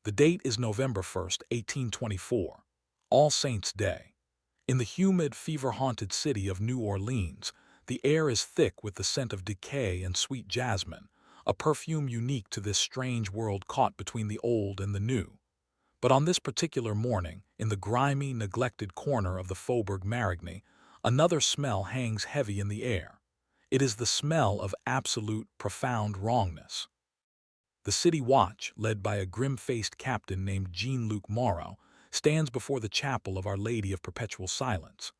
The date is November 1st, 1824, All Saints' Day. In the humid, fever-haunted city of New Orleans, the air is thick with the scent of decay and sweet jasmine, a perfume unique to this strange world caught between the old and the new. But on this particular morning, in the grimy, neglected corner of the Faubourg Marigny, another smell hangs heavy in the air. It is the smell of absolute, profound wrongness. The city watch, led by a grim-faced captain named Jean-Luc Moreau, stands before the chapel of Our Lady of Perpetual Silence.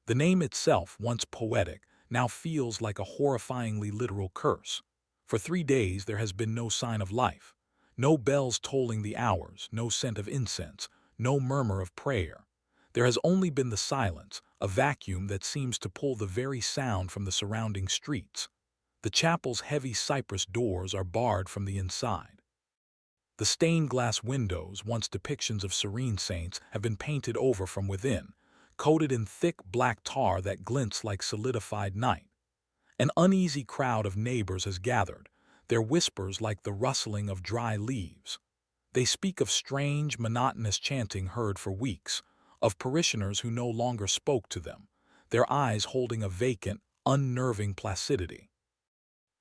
The name itself, once poetic, now feels like a horrifyingly literal curse. For 3 days there has been no sign of life. No bells tolling the hours, no scent of incense, no murmur of prayer. There has only been the silence, a vacuum that seems to pull the very sound from the surrounding streets. The chapel's heavy cypress doors are barred from the inside. The stained glass windows, once depictions of serene saints, have been painted over from within, coated in thick black tar that glints like solidified night. An uneasy crowd of neighbors has gathered, their whispers like the rustling of dry leaves. They speak of strange, monotonous chanting heard for weeks, of parishioners who no longer spoke to them, their eyes holding a vacant, unnerving placidity.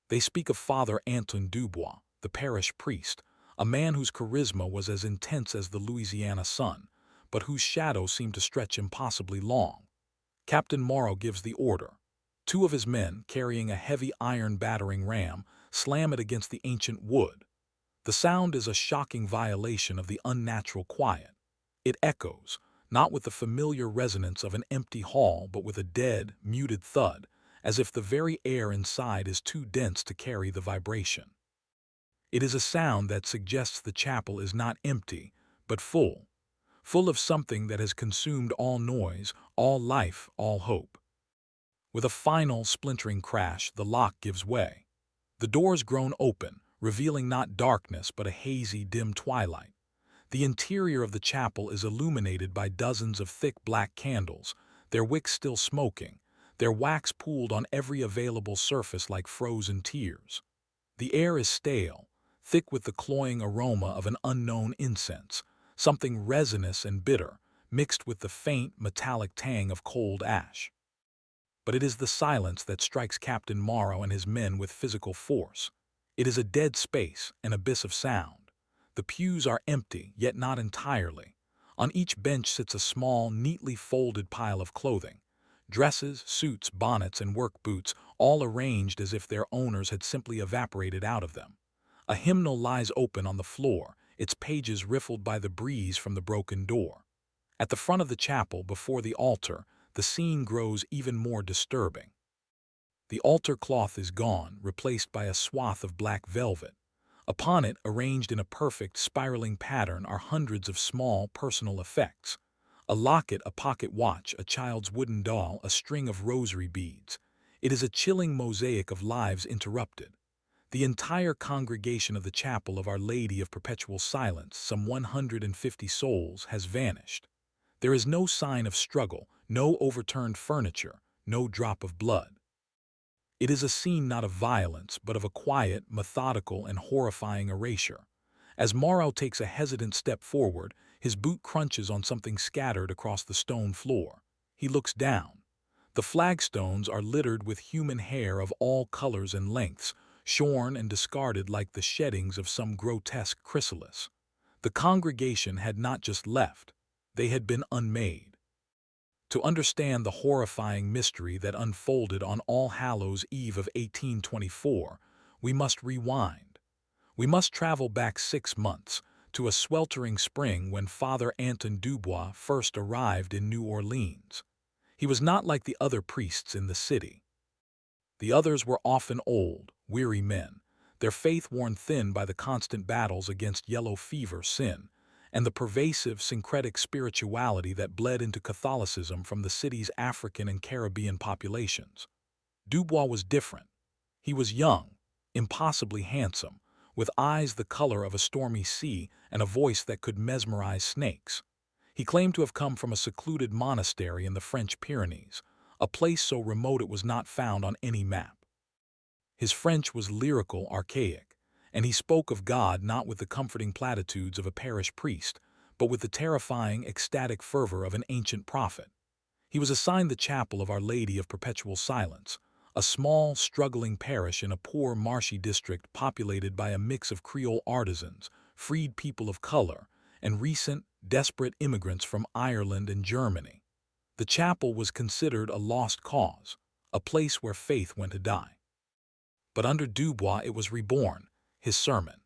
They speak of Father Antoine Dubois, the parish priest, a man whose charisma was as intense as the Louisiana sun, but whose shadow seemed to stretch impossibly long. Captain Moreau gives the order. 2 of his men, carrying a heavy iron battering ram, slam it against the ancient wood. The sound is a shocking violation of the unnatural quiet. It echoes, not with the familiar resonance of an empty hall, but with a dead, muted thud, as if the very air inside is too dense to carry the vibration. It is a sound that suggests the chapel is not empty, but full of something that has consumed all noise, all life, all hope. With a final, splintering crash, the lock gives way. The doors groan open, revealing not darkness but a hazy, dim twilight. The interior of the chapel is illuminated by dozens of thick black candles, their wicks still smoking, their wax pooled on every available surface like frozen tears. The air is stale, thick with the cloying aroma of an unknown incense, something resinous and bitter, mixed with the faint, metallic tang of cold ash. But it is the silence that strikes Captain Moreau and his men with physical force. It is a dead space, an abyss of sound. The pews are empty, yet not entirely. On each bench sits a small, neatly folded pile of clothing. Dresses, suits, bonnets, and work boots, all arranged as if their owners had simply evaporated out of them. A hymnal lies open on the floor, its pages riffled by the breeze from the broken door. At the front of the chapel, before the altar, the scene grows even more disturbing. The altar cloth is gone, replaced by a swath of black velvet. Upon it, arranged in a perfect, spiraling pattern, are hundreds of small, personal effects. A locket, a pocket watch, a child's wooden doll, a string of rosary beads. It is a chilling mosaic of lives interrupted. The entire congregation of the chapel of Our Lady of Perpetual Silence, some 150 souls, has vanished. There is no sign of struggle, no overturned furniture, no drop of blood. It is a scene not of violence, but of a quiet, methodical, and horrifying erasure. As Moreau takes a hesitant step forward, his boot crunches on something scattered across the stone floor. He looks down. The flagstones are littered with human hair of all colors and lengths, shorn and discarded like the sheddings of some grotesque chrysalis. The congregation had not just left, they had been unmade. To understand the horrifying mystery that unfolded on All Hallows' Eve of 1824, we must rewind. We must travel back 6 months, to a sweltering spring when Father Antoine Dubois first arrived in New Orleans. He was not like the other priests in the city. The others were often old, weary men, their faith worn thin by the constant battles against yellow fever, sin, and the pervasive syncretic spirituality that bled into Catholicism from the city's African and Caribbean populations. Dubois was different. He was young, impossibly handsome, with eyes the color of a stormy sea and a voice that could mesmerize snakes. He claimed to have come from a secluded monastery in the French Pyrenees, a place so remote it was not found on any map. His French was lyrical, archaic, and he spoke of God not with the comforting platitudes of a parish priest, but with the terrifying, ecstatic fervor of an ancient prophet. He was assigned the chapel of Our Lady of Perpetual Silence, a small, struggling parish in a poor, marshy district populated by a mix of Creole artisans, freed people of color, and recent, desperate immigrants from Ireland and Germany. The chapel was considered a lost cause, a place where faith went to die. But under Dubois it was reborn. His sermons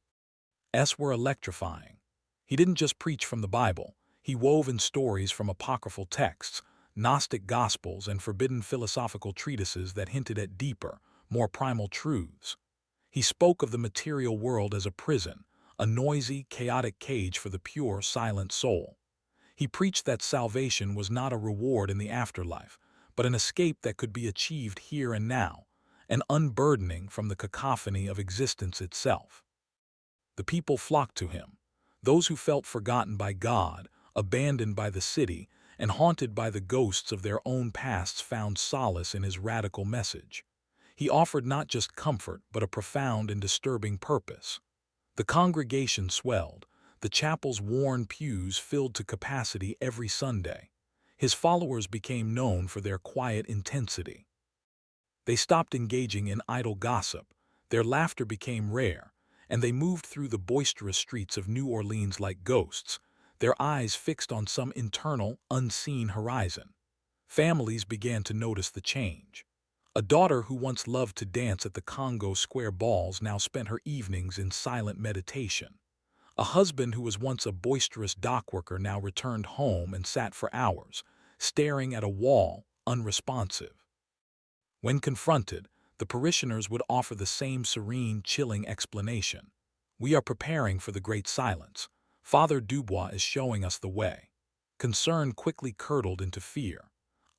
were electrifying. He didn't just preach from the Bible, he wove in stories from apocryphal texts, Gnostic gospels, and forbidden philosophical treatises that hinted at deeper, more primal truths. He spoke of the material world as a prison, a noisy, chaotic cage for the pure, silent soul. He preached that salvation was not a reward in the afterlife, but an escape that could be achieved here and now, an unburdening from the cacophony of existence itself. The people flocked to him, those who felt forgotten by God, abandoned by the city, and haunted by the ghosts of their own pasts found solace in his radical message. He offered not just comfort but a profound and disturbing purpose. The congregation swelled, the chapel's worn pews filled to capacity every Sunday. His followers became known for their quiet intensity. They stopped engaging in idle gossip, their laughter became rare, and they moved through the boisterous streets of New Orleans like ghosts, their eyes fixed on some internal, unseen horizon. Families began to notice the change. A daughter who once loved to dance at the Congo Square balls now spent her evenings in silent meditation. A husband who was once a boisterous dockworker now returned home and sat for hours, staring at a wall, unresponsive. When confronted, the parishioners would offer the same serene, chilling explanation. "We are preparing for the great silence. Father Dubois is showing us the way." Concern quickly curdled into fear.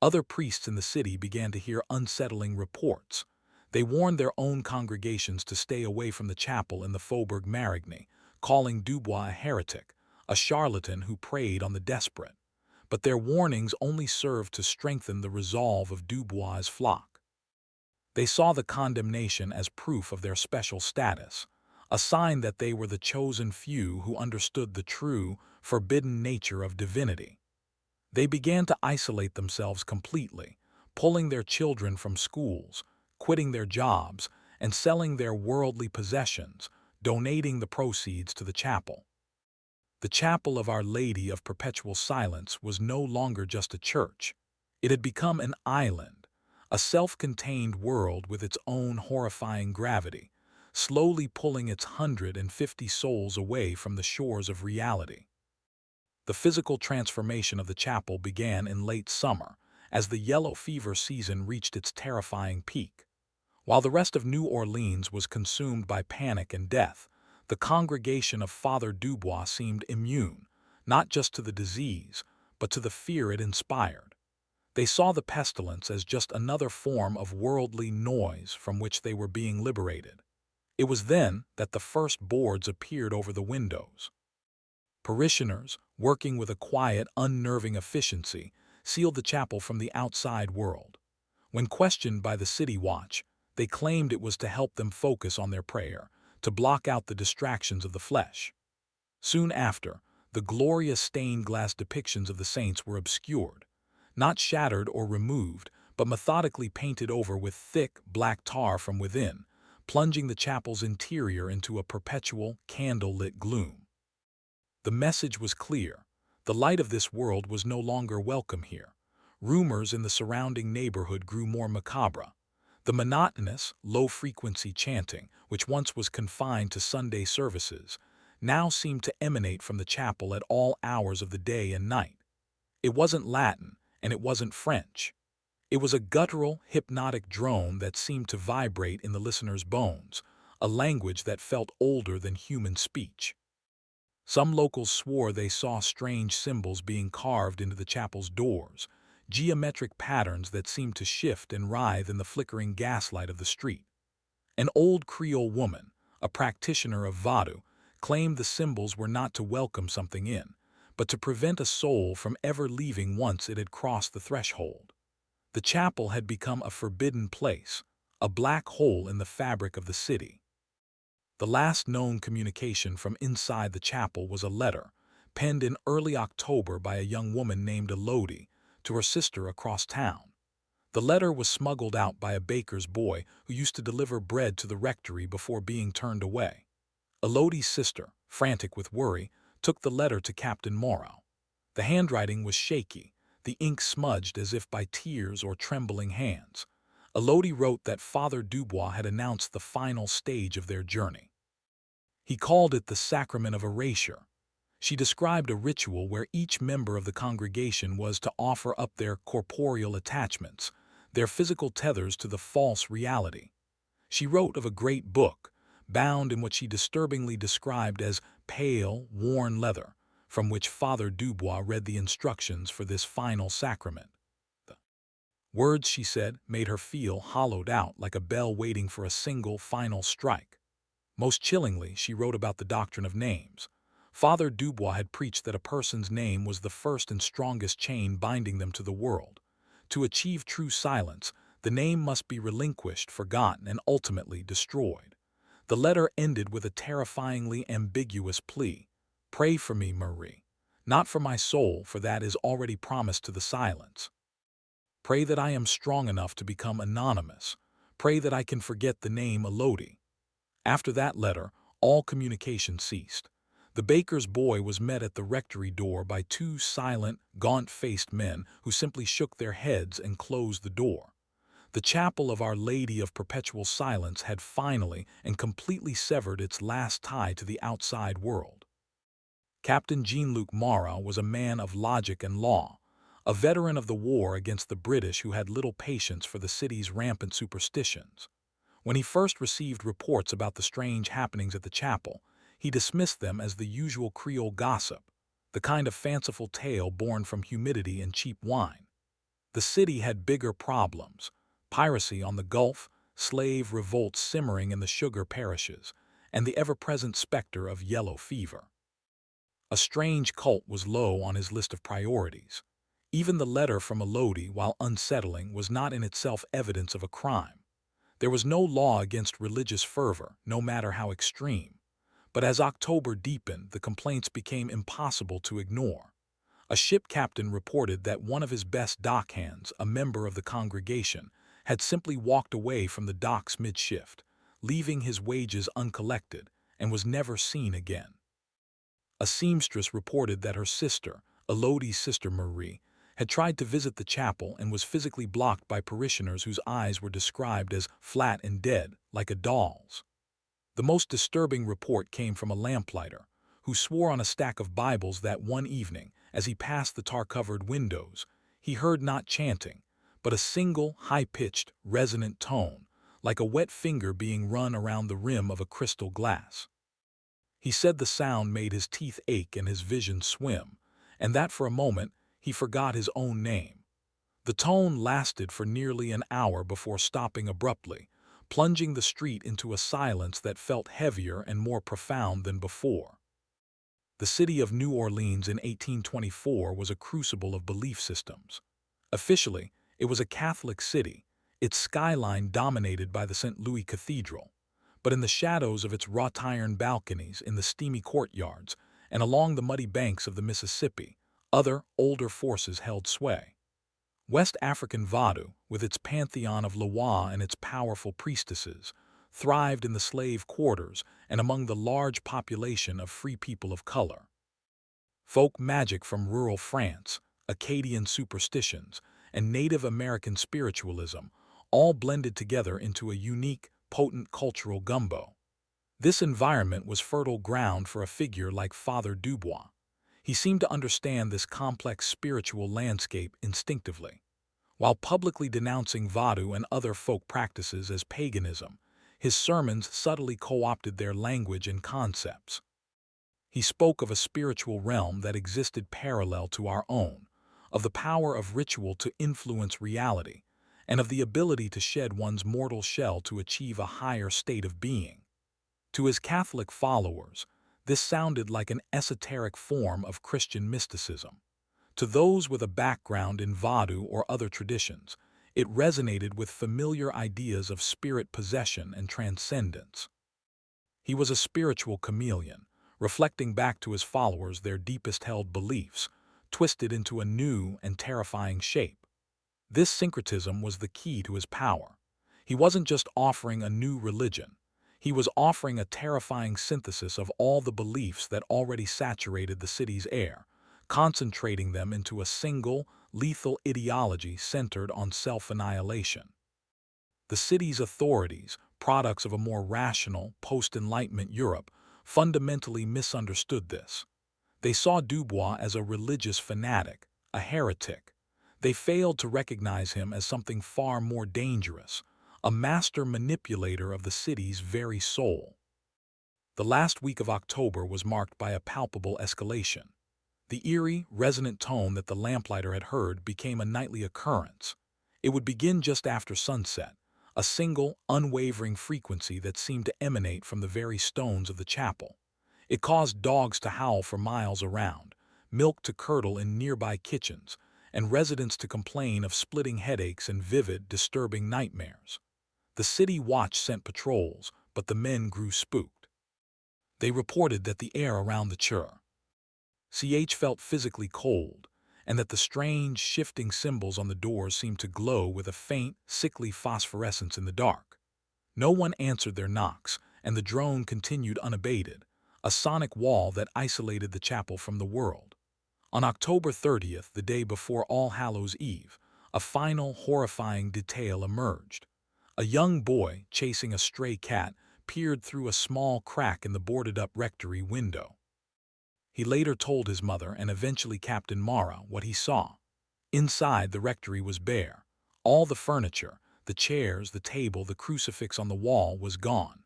Other priests in the city began to hear unsettling reports. They warned their own congregations to stay away from the chapel in the Faubourg Marigny, calling Dubois a heretic, a charlatan who preyed on the desperate. But their warnings only served to strengthen the resolve of Dubois' flock. They saw the condemnation as proof of their special status, a sign that they were the chosen few who understood the true, forbidden nature of divinity. They began to isolate themselves completely, pulling their children from schools, quitting their jobs, and selling their worldly possessions, donating the proceeds to the chapel. The chapel of Our Lady of Perpetual Silence was no longer just a church. It had become an island, a self-contained world with its own horrifying gravity, slowly pulling its 150 souls away from the shores of reality. The physical transformation of the chapel began in late summer, as the yellow fever season reached its terrifying peak. While the rest of New Orleans was consumed by panic and death, the congregation of Father Dubois seemed immune, not just to the disease, but to the fear it inspired. They saw the pestilence as just another form of worldly noise from which they were being liberated. It was then that the first boards appeared over the windows. Parishioners, working with a quiet, unnerving efficiency, sealed the chapel from the outside world. When questioned by the city watch, they claimed it was to help them focus on their prayer, to block out the distractions of the flesh. Soon after, the glorious stained glass depictions of the saints were obscured, not shattered or removed, but methodically painted over with thick, black tar from within, plunging the chapel's interior into a perpetual, candle-lit gloom. The message was clear. The light of this world was no longer welcome here. Rumors in the surrounding neighborhood grew more macabre. The monotonous, low-frequency chanting, which once was confined to Sunday services, now seemed to emanate from the chapel at all hours of the day and night. It wasn't Latin, and it wasn't French. It was a guttural, hypnotic drone that seemed to vibrate in the listener's bones, a language that felt older than human speech. Some locals swore they saw strange symbols being carved into the chapel's doors, geometric patterns that seemed to shift and writhe in the flickering gaslight of the street. An old Creole woman, a practitioner of Vodou, claimed the symbols were not to welcome something in, but to prevent a soul from ever leaving once it had crossed the threshold. The chapel had become a forbidden place, a black hole in the fabric of the city. The last known communication from inside the chapel was a letter, penned in early October by a young woman named Elodie, to her sister across town. The letter was smuggled out by a baker's boy who used to deliver bread to the rectory before being turned away. Elodie's sister, frantic with worry, took the letter to Captain Morrow. The handwriting was shaky, the ink smudged as if by tears or trembling hands. Elodie wrote that Father Dubois had announced the final stage of their journey. He called it the Sacrament of Erasure. She described a ritual where each member of the congregation was to offer up their corporeal attachments, their physical tethers to the false reality. She wrote of a great book, bound in what she disturbingly described as pale, worn leather, from which Father Dubois read the instructions for this final sacrament. The words, she said, made her feel hollowed out like a bell waiting for a single final strike. Most chillingly, she wrote about the doctrine of names. Father Dubois had preached that a person's name was the first and strongest chain binding them to the world. To achieve true silence, the name must be relinquished, forgotten, and ultimately destroyed. The letter ended with a terrifyingly ambiguous plea. Pray for me, Marie. Not for my soul, for that is already promised to the silence. Pray that I am strong enough to become anonymous. Pray that I can forget the name Elodie. After that letter, all communication ceased. The baker's boy was met at the rectory door by two silent, gaunt-faced men who simply shook their heads and closed the door. The chapel of Our Lady of Perpetual Silence had finally and completely severed its last tie to the outside world. Captain Jean-Luc Marat was a man of logic and law, a veteran of the war against the British who had little patience for the city's rampant superstitions. When he first received reports about the strange happenings at the chapel, he dismissed them as the usual Creole gossip, the kind of fanciful tale born from humidity and cheap wine. The city had bigger problems: piracy on the Gulf, slave revolts simmering in the sugar parishes, and the ever-present specter of yellow fever. A strange cult was low on his list of priorities. Even the letter from Elodie, while unsettling, was not in itself evidence of a crime. There was no law against religious fervor, no matter how extreme. But as October deepened, the complaints became impossible to ignore. A ship captain reported that one of his best dockhands, a member of the congregation, had simply walked away from the docks mid-shift, leaving his wages uncollected, and was never seen again. A seamstress reported that her sister, Elodie's sister Marie, had tried to visit the chapel and was physically blocked by parishioners whose eyes were described as flat and dead, like a doll's. The most disturbing report came from a lamplighter, who swore on a stack of Bibles that one evening, as he passed the tar-covered windows, he heard not chanting, but a single, high-pitched, resonant tone, like a wet finger being run around the rim of a crystal glass. He said the sound made his teeth ache and his vision swim, and that for a moment he forgot his own name. The tone lasted for nearly an hour before stopping abruptly, plunging the street into a silence that felt heavier and more profound than before. The city of New Orleans in 1824 was a crucible of belief systems. Officially, it was a Catholic city, its skyline dominated by the St. Louis Cathedral. But in the shadows of its wrought-iron balconies, in the steamy courtyards, and along the muddy banks of the Mississippi, other, older forces held sway. West African Vodou, with its pantheon of Loa and its powerful priestesses, thrived in the slave quarters and among the large population of free people of color. Folk magic from rural France, Acadian superstitions, and Native American spiritualism all blended together into a unique, potent cultural gumbo. This environment was fertile ground for a figure like Father Dubois. He seemed to understand this complex spiritual landscape instinctively. While publicly denouncing Vodou and other folk practices as paganism, his sermons subtly co-opted their language and concepts. He spoke of a spiritual realm that existed parallel to our own, of the power of ritual to influence reality, and of the ability to shed one's mortal shell to achieve a higher state of being. To his Catholic followers, this sounded like an esoteric form of Christian mysticism. To those with a background in Vodou or other traditions, it resonated with familiar ideas of spirit possession and transcendence. He was a spiritual chameleon, reflecting back to his followers their deepest held beliefs, twisted into a new and terrifying shape. This syncretism was the key to his power. He wasn't just offering a new religion. He was offering a terrifying synthesis of all the beliefs that already saturated the city's air, concentrating them into a single, lethal ideology centered on self-annihilation. The city's authorities, products of a more rational, post-Enlightenment Europe, fundamentally misunderstood this. They saw Dubois as a religious fanatic, a heretic. They failed to recognize him as something far more dangerous, a master manipulator of the city's very soul. The last week of October was marked by a palpable escalation. The eerie, resonant tone that the lamplighter had heard became a nightly occurrence. It would begin just after sunset, a single, unwavering frequency that seemed to emanate from the very stones of the chapel. It caused dogs to howl for miles around, milk to curdle in nearby kitchens, and residents to complain of splitting headaches and vivid, disturbing nightmares. The city watch sent patrols, but the men grew spooked. They reported that the air around the church felt physically cold, and that the strange, shifting symbols on the doors seemed to glow with a faint, sickly phosphorescence in the dark. No one answered their knocks, and the drone continued unabated, a sonic wall that isolated the chapel from the world. On October 30th, the day before All Hallows' Eve, a final, horrifying detail emerged. A young boy, chasing a stray cat, peered through a small crack in the boarded-up rectory window. He later told his mother and eventually Captain Mara what he saw. Inside, the rectory was bare. All the furniture, the chairs, the table, the crucifix on the wall was gone.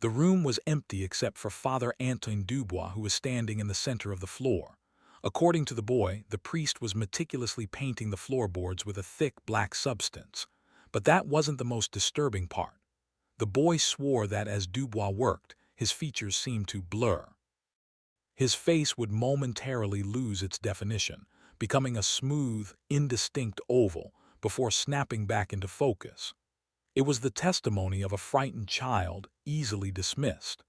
The room was empty except for Father Antoine Dubois, who was standing in the center of the floor. According to the boy, the priest was meticulously painting the floorboards with a thick black substance. But that wasn't the most disturbing part. The boy swore that as Dubois worked, his features seemed to blur. His face would momentarily lose its definition, becoming a smooth, indistinct oval before snapping back into focus. It was the testimony of a frightened child, easily dismissed.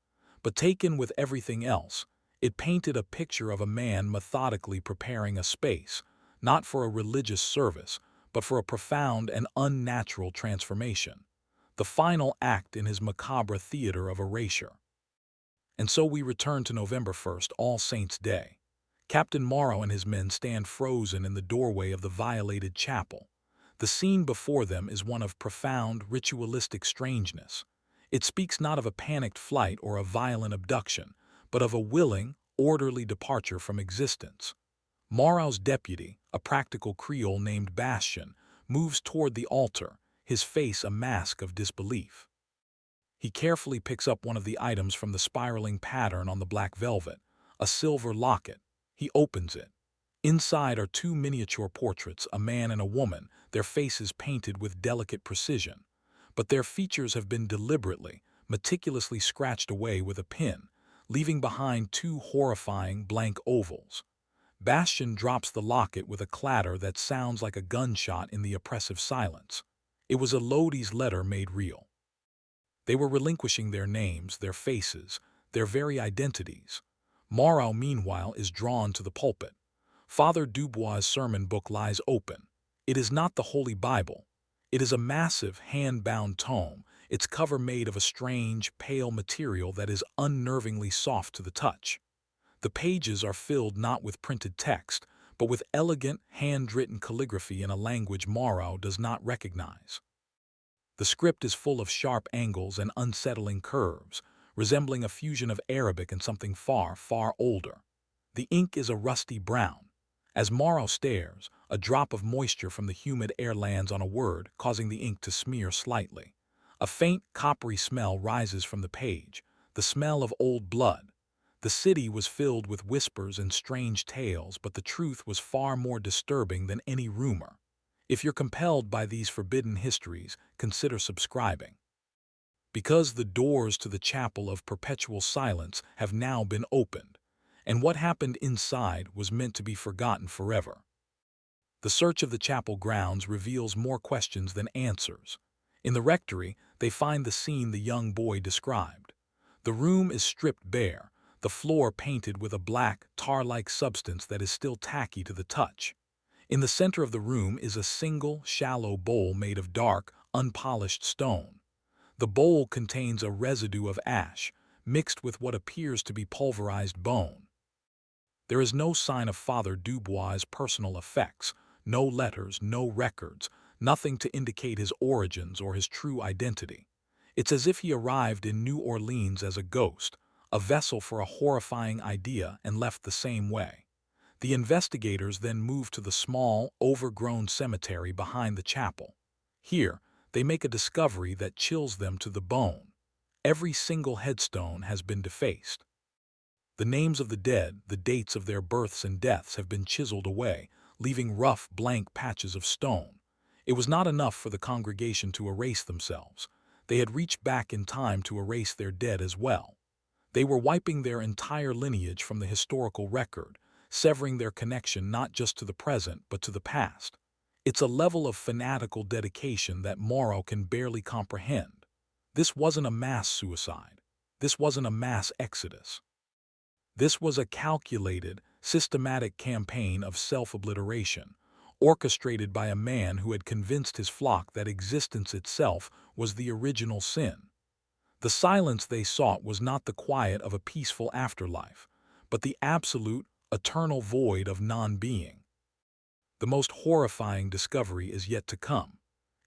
But taken with everything else, it painted a picture of a man methodically preparing a space, not for a religious service, but for a profound and unnatural transformation, the final act in his macabre theater of erasure. And so we return to November 1st, All Saints' Day. Captain Morrow and his men stand frozen in the doorway of the violated chapel. The scene before them is one of profound, ritualistic strangeness. It speaks not of a panicked flight or a violent abduction, but of a willing, orderly departure from existence. Morrow's deputy, a practical Creole named Bastien, moves toward the altar, his face a mask of disbelief. He carefully picks up one of the items from the spiraling pattern on the black velvet, a silver locket. He opens it. Inside are two miniature portraits, a man and a woman, their faces painted with delicate precision. But their features have been deliberately, meticulously scratched away with a pin, leaving behind two horrifying blank ovals. Bastien drops the locket with a clatter that sounds like a gunshot in the oppressive silence. It was Elodie's letter made real. They were relinquishing their names, their faces, their very identities. Morrow, meanwhile, is drawn to the pulpit. Father Dubois' sermon book lies open. It is not the Holy Bible. It is a massive, hand-bound tome, its cover made of a strange, pale material that is unnervingly soft to the touch. The pages are filled not with printed text, but with elegant, hand-written calligraphy in a language Morrow does not recognize. The script is full of sharp angles and unsettling curves, resembling a fusion of Arabic and something far, far older. The ink is a rusty brown. As Morrow stares, a drop of moisture from the humid air lands on a word, causing the ink to smear slightly. A faint, coppery smell rises from the page, the smell of old blood. The city was filled with whispers and strange tales, but the truth was far more disturbing than any rumor. If you're compelled by these forbidden histories, consider subscribing. Because the doors to the chapel of perpetual silence have now been opened, and what happened inside was meant to be forgotten forever. The search of the chapel grounds reveals more questions than answers. In the rectory, they find the scene the young boy described. The room is stripped bare, the floor painted with a black, tar-like substance that is still tacky to the touch. In the center of the room is a single, shallow bowl made of dark, unpolished stone. The bowl contains a residue of ash, mixed with what appears to be pulverized bone. There is no sign of Father Dubois' personal effects, no letters, no records, nothing to indicate his origins or his true identity. It's as if he arrived in New Orleans as a ghost, a vessel for a horrifying idea, and left the same way. The investigators then moved to the small, overgrown cemetery behind the chapel. Here, they make a discovery that chills them to the bone. Every single headstone has been defaced. The names of the dead, the dates of their births and deaths have been chiseled away, leaving rough, blank patches of stone. It was not enough for the congregation to erase themselves. They had reached back in time to erase their dead as well. They were wiping their entire lineage from the historical record, severing their connection not just to the present but to the past. It's a level of fanatical dedication that Morrow can barely comprehend. This wasn't a mass suicide. This wasn't a mass exodus. This was a calculated, systematic campaign of self-obliteration, orchestrated by a man who had convinced his flock that existence itself was the original sin. The silence they sought was not the quiet of a peaceful afterlife, but the absolute, eternal void of non-being. The most horrifying discovery is yet to come.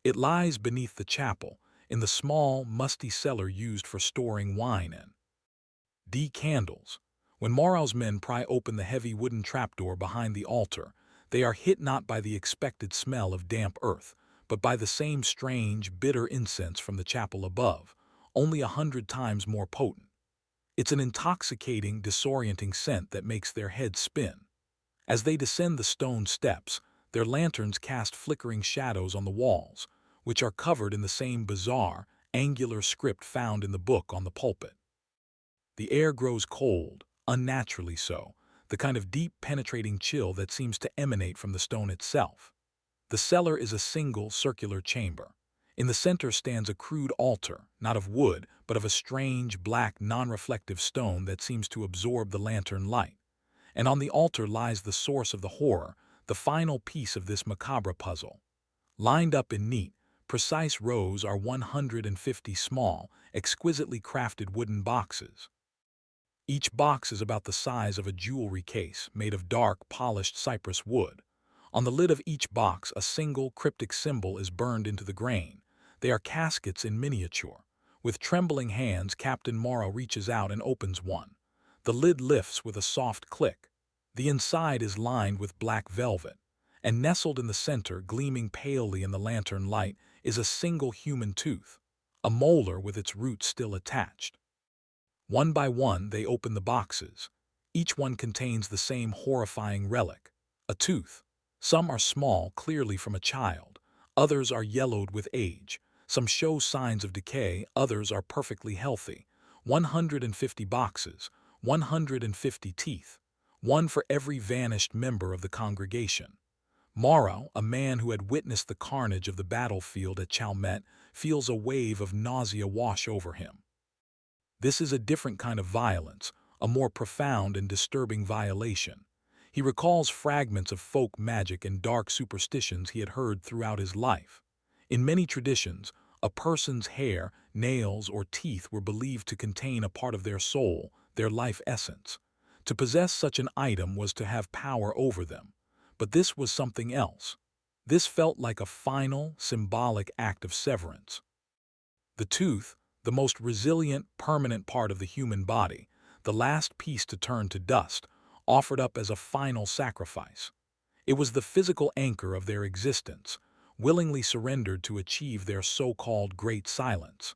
It lies beneath the chapel, in the small, musty cellar used for storing wine in. Candles. When Morrow's men pry open the heavy wooden trapdoor behind the altar, they are hit not by the expected smell of damp earth, but by the same strange, bitter incense from the chapel above, only 100 times more potent. It's an intoxicating, disorienting scent that makes their heads spin. As they descend the stone steps, their lanterns cast flickering shadows on the walls, which are covered in the same bizarre, angular script found in the book on the pulpit. The air grows cold, unnaturally so, the kind of deep, penetrating chill that seems to emanate from the stone itself. The cellar is a single, circular chamber. In the center stands a crude altar, not of wood, but of a strange, black, non-reflective stone that seems to absorb the lantern light. And on the altar lies the source of the horror, the final piece of this macabre puzzle. Lined up in neat, precise rows are 150 small, exquisitely crafted wooden boxes. Each box is about the size of a jewelry case made of dark, polished cypress wood. On the lid of each box, a single, cryptic symbol is burned into the grain. They are caskets in miniature. With trembling hands, Captain Morrow reaches out and opens one. The lid lifts with a soft click. The inside is lined with black velvet, and nestled in the center, gleaming palely in the lantern light, is a single human tooth, a molar with its roots still attached. One by one, they open the boxes. Each one contains the same horrifying relic, a tooth. Some are small, clearly from a child. Others are yellowed with age. Some show signs of decay, others are perfectly healthy. 150 boxes, 150 teeth, one for every vanished member of the congregation. Morrow, a man who had witnessed the carnage of the battlefield at Chalmette, feels a wave of nausea wash over him. This is a different kind of violence, a more profound and disturbing violation. He recalls fragments of folk magic and dark superstitions he had heard throughout his life. In many traditions, a person's hair, nails, or teeth were believed to contain a part of their soul, their life essence. To possess such an item was to have power over them. But this was something else. This felt like a final, symbolic act of severance. The tooth, the most resilient, permanent part of the human body, the last piece to turn to dust, offered up as a final sacrifice. It was the physical anchor of their existence, willingly surrendered to achieve their so-called great silence.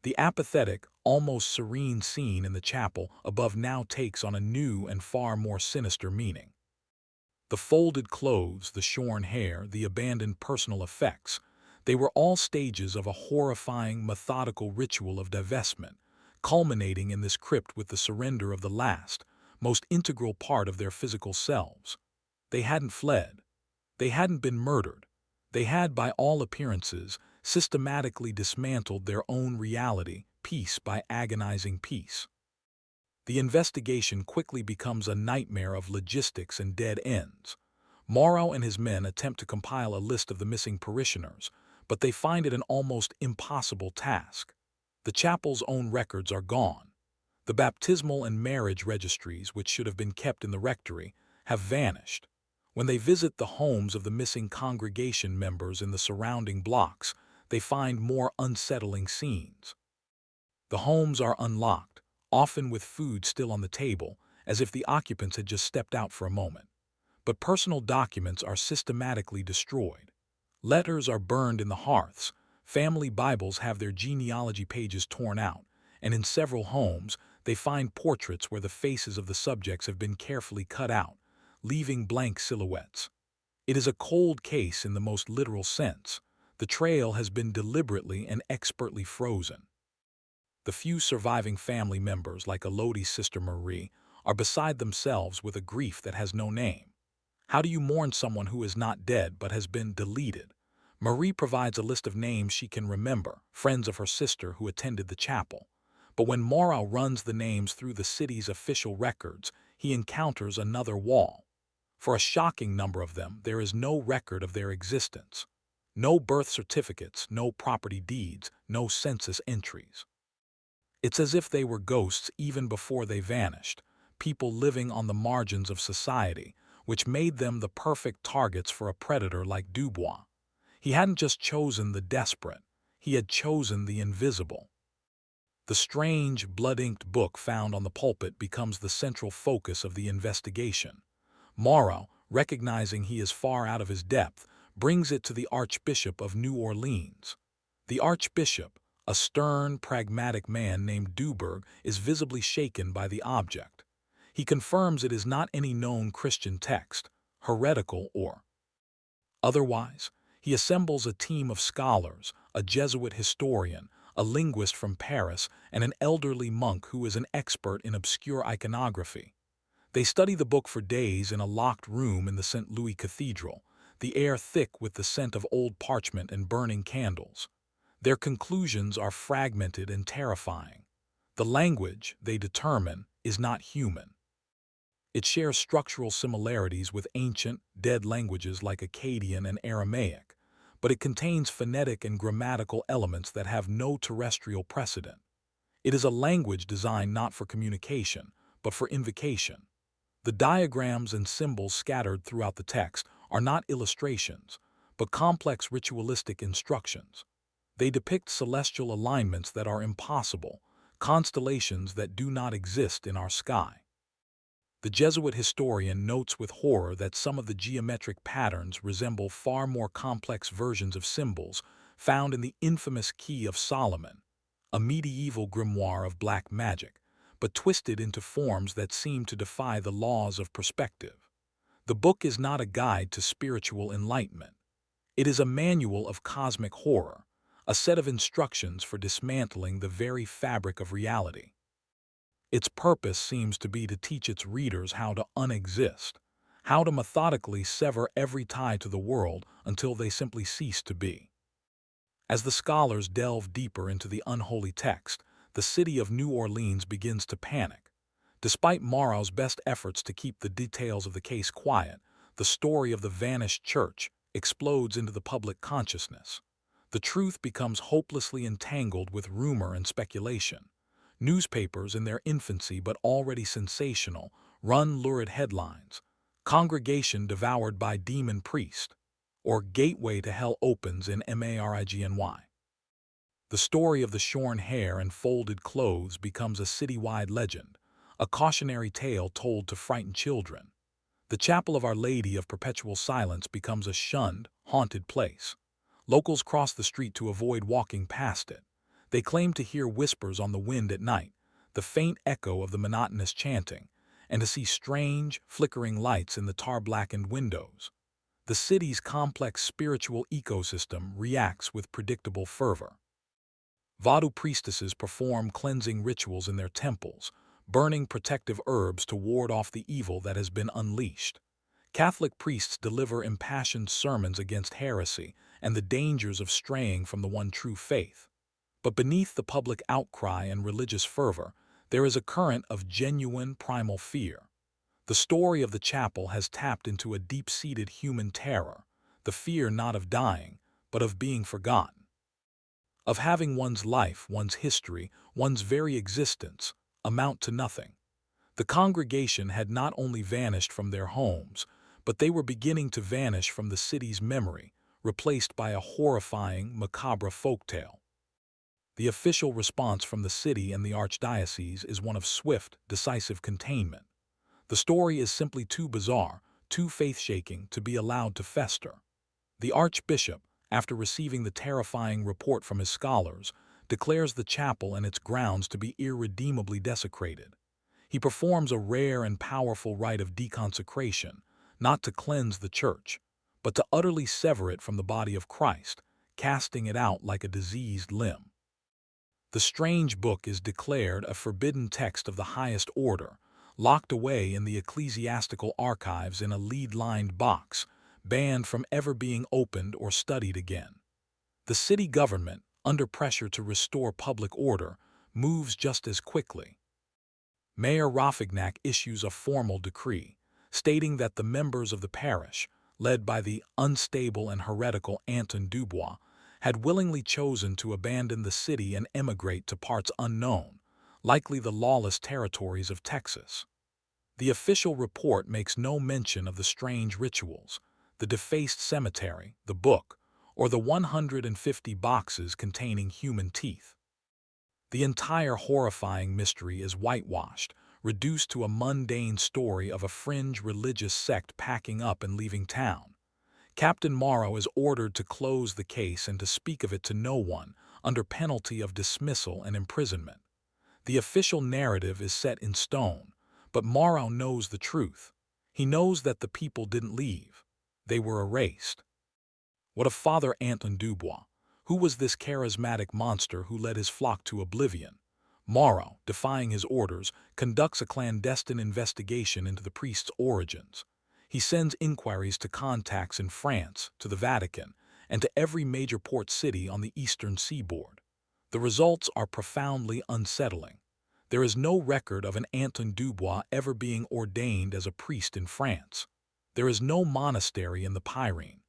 The apathetic, almost serene scene in the chapel above now takes on a new and far more sinister meaning. The folded clothes, the shorn hair, the abandoned personal effects, they were all stages of a horrifying, methodical ritual of divestment, culminating in this crypt with the surrender of the last, most integral part of their physical selves. They hadn't fled. They hadn't been murdered. They had, by all appearances, systematically dismantled their own reality, piece by agonizing piece. The investigation quickly becomes a nightmare of logistics and dead ends. Morrow and his men attempt to compile a list of the missing parishioners, but they find it an almost impossible task. The chapel's own records are gone. The baptismal and marriage registries, which should have been kept in the rectory, have vanished. When they visit the homes of the missing congregation members in the surrounding blocks, they find more unsettling scenes. The homes are unlocked, often with food still on the table, as if the occupants had just stepped out for a moment. But personal documents are systematically destroyed. Letters are burned in the hearths, family Bibles have their genealogy pages torn out, and in several homes, they find portraits where the faces of the subjects have been carefully cut out, leaving blank silhouettes. It is a cold case in the most literal sense. The trail has been deliberately and expertly frozen. The few surviving family members, like Elodie's sister Marie, are beside themselves with a grief that has no name. How do you mourn someone who is not dead but has been deleted? Marie provides a list of names she can remember, friends of her sister who attended the chapel. But when Morrow runs the names through the city's official records, he encounters another wall. For a shocking number of them, there is no record of their existence. No birth certificates, no property deeds, no census entries. It's as if they were ghosts even before they vanished, people living on the margins of society, which made them the perfect targets for a predator like Dubois. He hadn't just chosen the desperate, he had chosen the invisible. The strange, blood-inked book found on the pulpit becomes the central focus of the investigation. Morrow, recognizing he is far out of his depth, brings it to the Archbishop of New Orleans. The Archbishop, a stern, pragmatic man named Dubourg, is visibly shaken by the object. He confirms it is not any known Christian text, heretical or otherwise. He assembles a team of scholars, a Jesuit historian, a linguist from Paris, and an elderly monk who is an expert in obscure iconography. They study the book for days in a locked room in the St. Louis Cathedral, the air thick with the scent of old parchment and burning candles. Their conclusions are fragmented and terrifying. The language, they determine, is not human. It shares structural similarities with ancient, dead languages like Akkadian and Aramaic, but it contains phonetic and grammatical elements that have no terrestrial precedent. It is a language designed not for communication, but for invocation. The diagrams and symbols scattered throughout the text are not illustrations, but complex ritualistic instructions. They depict celestial alignments that are impossible, constellations that do not exist in our sky. The Jesuit historian notes with horror that some of the geometric patterns resemble far more complex versions of symbols found in the infamous Key of Solomon, a medieval grimoire of black magic, but twisted into forms that seem to defy the laws of perspective. The book is not a guide to spiritual enlightenment. It is a manual of cosmic horror, a set of instructions for dismantling the very fabric of reality. Its purpose seems to be to teach its readers how to unexist, how to methodically sever every tie to the world until they simply cease to be. As the scholars delve deeper into the unholy text, the city of New Orleans begins to panic. Despite Morrow's best efforts to keep the details of the case quiet, the story of the vanished church explodes into the public consciousness. The truth becomes hopelessly entangled with rumor and speculation. Newspapers, in their infancy but already sensational, run lurid headlines: "Congregation devoured by demon priest," or "Gateway to hell opens in Marigny." The story of the shorn hair and folded clothes becomes a citywide legend, a cautionary tale told to frighten children. The Chapel of Our Lady of Perpetual Silence becomes a shunned, haunted place. Locals cross the street to avoid walking past it. They claim to hear whispers on the wind at night, the faint echo of the monotonous chanting, and to see strange, flickering lights in the tar-blackened windows. The city's complex spiritual ecosystem reacts with predictable fervor. Vodou priestesses perform cleansing rituals in their temples, burning protective herbs to ward off the evil that has been unleashed. Catholic priests deliver impassioned sermons against heresy and the dangers of straying from the one true faith. But beneath the public outcry and religious fervor, there is a current of genuine primal fear. The story of the chapel has tapped into a deep-seated human terror, the fear not of dying, but of being forgotten, of having one's life, one's history, one's very existence amount to nothing. The congregation had not only vanished from their homes, but they were beginning to vanish from the city's memory, replaced by a horrifying, macabre folktale. The official response from the city and the archdiocese is one of swift, decisive containment. The story is simply too bizarre, too faith-shaking to be allowed to fester. The archbishop, after receiving the terrifying report from his scholars, declares the chapel and its grounds to be irredeemably desecrated. He performs a rare and powerful rite of deconsecration, not to cleanse the church, but to utterly sever it from the body of Christ, casting it out like a diseased limb. The strange book is declared a forbidden text of the highest order, locked away in the ecclesiastical archives in a lead-lined box, banned from ever being opened or studied again. The city government, under pressure to restore public order, moves just as quickly. Mayor Rafignac issues a formal decree, stating that the members of the parish, led by the unstable and heretical Anton Dubois, had willingly chosen to abandon the city and emigrate to parts unknown, likely the lawless territories of Texas. The official report makes no mention of the strange rituals, the defaced cemetery, the book, or the 150 boxes containing human teeth. The entire horrifying mystery is whitewashed, reduced to a mundane story of a fringe religious sect packing up and leaving town. Captain Morrow is ordered to close the case and to speak of it to no one, under penalty of dismissal and imprisonment. The official narrative is set in stone, but Morrow knows the truth. He knows that the people didn't leave. They were erased. What of Father Anton Dubois? Who was this charismatic monster who led his flock to oblivion? Morrow, defying his orders, conducts a clandestine investigation into the priest's origins. He sends inquiries to contacts in France, to the Vatican, and to every major port city on the eastern seaboard. The results are profoundly unsettling. There is no record of an Anton Dubois ever being ordained as a priest in France. There is no monastery in the Pyrenees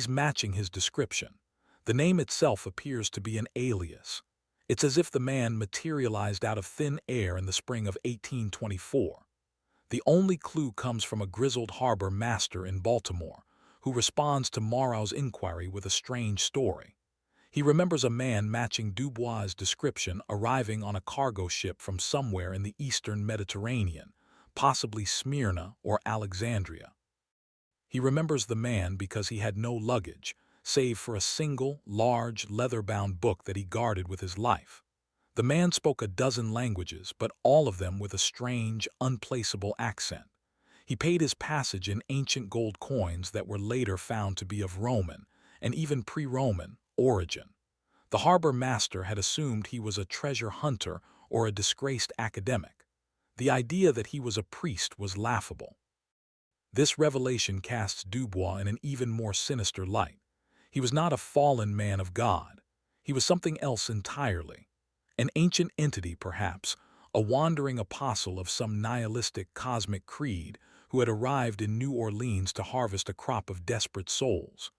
matching his description. The name itself appears to be an alias. It's as if the man materialized out of thin air in the spring of 1824. The only clue comes from a grizzled harbor master in Baltimore, who responds to Morrow's inquiry with a strange story. He remembers a man matching Dubois' description arriving on a cargo ship from somewhere in the eastern Mediterranean, possibly Smyrna or Alexandria. He remembers the man because he had no luggage, save for a single, large, leather-bound book that he guarded with his life. The man spoke a dozen languages, but all of them with a strange, unplaceable accent. He paid his passage in ancient gold coins that were later found to be of Roman, and even pre-Roman, origin. The harbor master had assumed he was a treasure hunter or a disgraced academic. The idea that he was a priest was laughable. This revelation casts Dubois in an even more sinister light. He was not a fallen man of God. He was something else entirely. An ancient entity, perhaps, a wandering apostle of some nihilistic cosmic creed who had arrived in New Orleans to harvest a crop of desperate souls.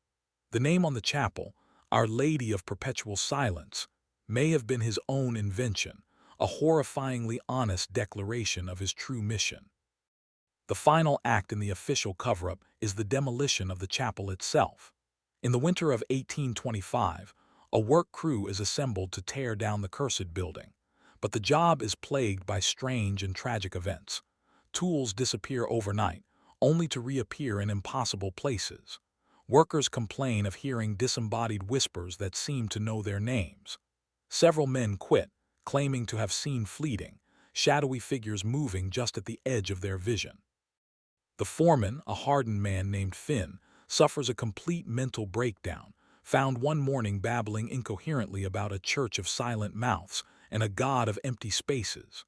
The name on the chapel, Our Lady of Perpetual Silence, may have been his own invention, a horrifyingly honest declaration of his true mission. The final act in the official cover-up is the demolition of the chapel itself. In the winter of 1825, a work crew is assembled to tear down the cursed building, but the job is plagued by strange and tragic events. Tools disappear overnight, only to reappear in impossible places. Workers complain of hearing disembodied whispers that seem to know their names. Several men quit, claiming to have seen fleeting, shadowy figures moving just at the edge of their vision. The foreman, a hardened man named Finn, suffers a complete mental breakdown, found one morning babbling incoherently about a church of silent mouths and a god of empty spaces.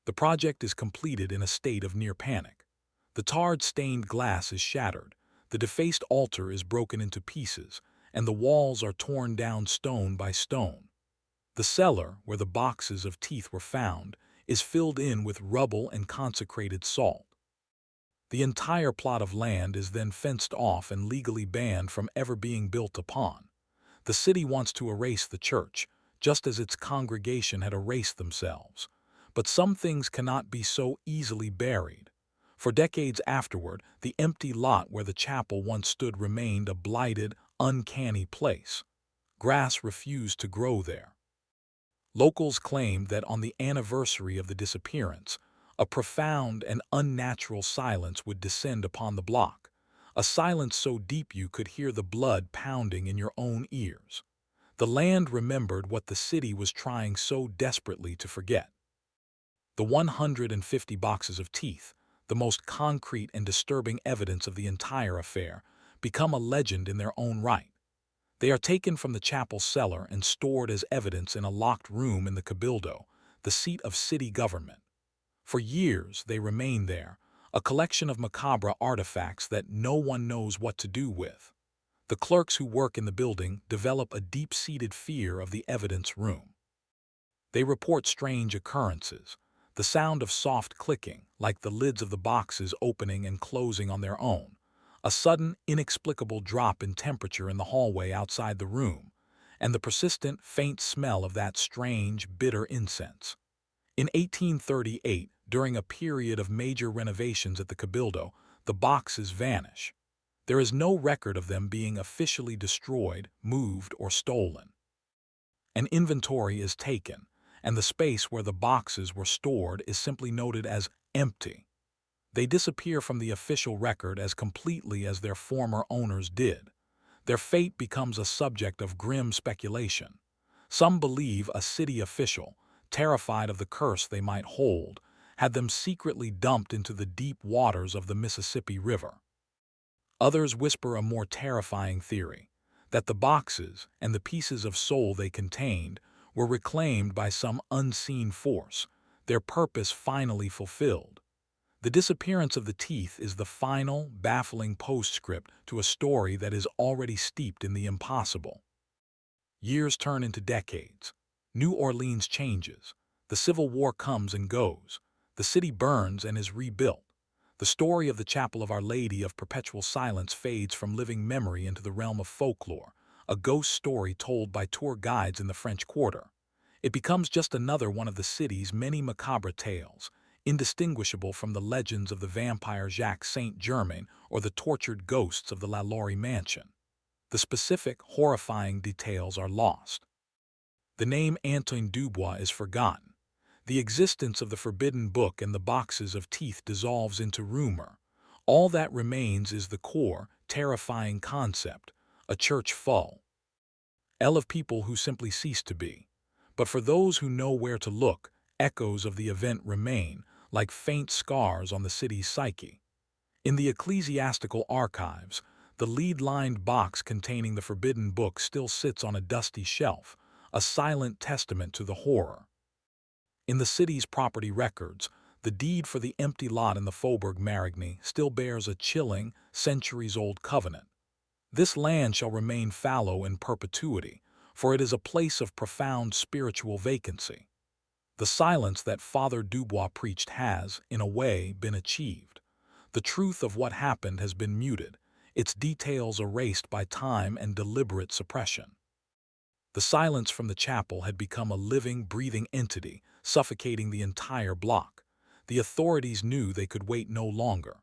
The project is completed in a state of near panic. The tarred stained glass is shattered, the defaced altar is broken into pieces, and the walls are torn down stone by stone. The cellar, where the boxes of teeth were found, is filled in with rubble and consecrated salt. The entire plot of land is then fenced off and legally banned from ever being built upon. The city wants to erase the church, just as its congregation had erased themselves. But some things cannot be so easily buried. For decades afterward, the empty lot where the chapel once stood remained a blighted, uncanny place. Grass refused to grow there. Locals claimed that on the anniversary of the disappearance, a profound and unnatural silence would descend upon the block, a silence so deep you could hear the blood pounding in your own ears. The land remembered what the city was trying so desperately to forget. The 150 boxes of teeth, the most concrete and disturbing evidence of the entire affair, become a legend in their own right. They are taken from the chapel cellar and stored as evidence in a locked room in the Cabildo, the seat of city government. For years they remain there, a collection of macabre artifacts that no one knows what to do with. The clerks who work in the building develop a deep-seated fear of the evidence room. They report strange occurrences, the sound of soft clicking, like the lids of the boxes opening and closing on their own, a sudden, inexplicable drop in temperature in the hallway outside the room, and the persistent, faint smell of that strange, bitter incense. In 1838, during a period of major renovations at the Cabildo, the boxes vanish. There is no record of them being officially destroyed, moved, or stolen. An inventory is taken, and the space where the boxes were stored is simply noted as empty. They disappear from the official record as completely as their former owners did. Their fate becomes a subject of grim speculation. Some believe a city official, terrified of the curse they might hold, had them secretly dumped into the deep waters of the Mississippi River. Others whisper a more terrifying theory, that the boxes and the pieces of soul they contained were reclaimed by some unseen force, their purpose finally fulfilled. The disappearance of the teeth is the final, baffling postscript to a story that is already steeped in the impossible. Years turn into decades. New Orleans changes. The Civil War comes and goes. The city burns and is rebuilt. The story of the Chapel of Our Lady of Perpetual Silence fades from living memory into the realm of folklore, a ghost story told by tour guides in the French Quarter. It becomes just another one of the city's many macabre tales, indistinguishable from the legends of the vampire Jacques Saint Germain or the tortured ghosts of the La Laurie mansion. The specific, horrifying details are lost. The name Antoine Dubois is forgotten. The existence of the forbidden book and the boxes of teeth dissolves into rumor. All that remains is the core, terrifying concept, a church full of people who simply cease to be. But for those who know where to look, echoes of the event remain, like faint scars on the city's psyche. In the ecclesiastical archives, the lead-lined box containing the forbidden book still sits on a dusty shelf, a silent testament to the horror. In the city's property records, the deed for the empty lot in the Faubourg Marigny still bears a chilling, centuries-old covenant. This land shall remain fallow in perpetuity, for it is a place of profound spiritual vacancy. The silence that Father Dubois preached has, in a way, been achieved. The truth of what happened has been muted, its details erased by time and deliberate suppression. The silence from the chapel had become a living, breathing entity, suffocating the entire block. The authorities knew they could wait no longer.